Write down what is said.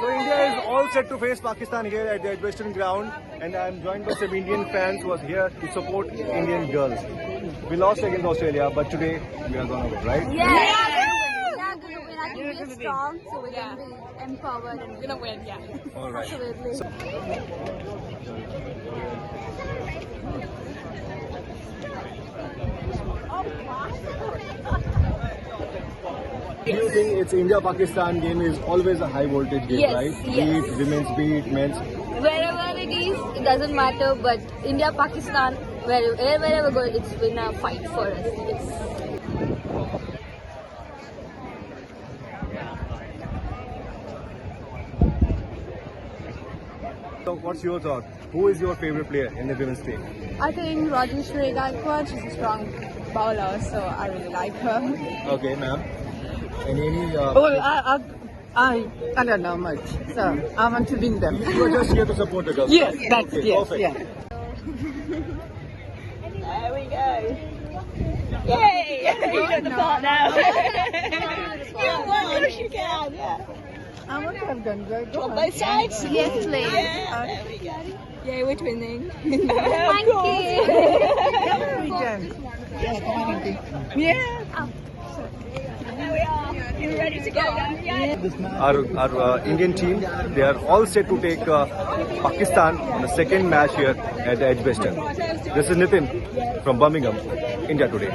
So India is all set to face Pakistan here at the Western ground, and I am joined by some Indian fans who are here to support Indian girls. We lost against Australia, but today we are gonna win, right? Yeah, we're gonna win. I think we're strong, so we're gonna be empowered and we're gonna win. Yeah. All right. Absolutely. Do you think it's India-Pakistan game is always a high voltage game, Yes, right? yes. Be it women's, be it men's. Wherever it is, it doesn't matter. But India, Pakistan, wherever we go, it's been a fight for us. Yes. So what's your thought? Who is your favorite player in the women's team? I think Rajeshwari Gaikwad, she's a strong bowler, so I really like her. Okay, ma'am. Any I don't know much, so I want to win them. you are just here to support the girls. Yes, right? that's Okay, yes, perfect. yeah. There we go. Yay! You got the part now. You won. Of course you can. Yeah. I want to have done good. On both sides. Yes, please. Yeah. There we go. Yeah, we're twinning. Thank you. Yeah. There we are. You ready to go? Yeah. Our Indian team, they are all set to take Pakistan on the second match here at the Edgbaston. This is Nitin from Birmingham, India Today.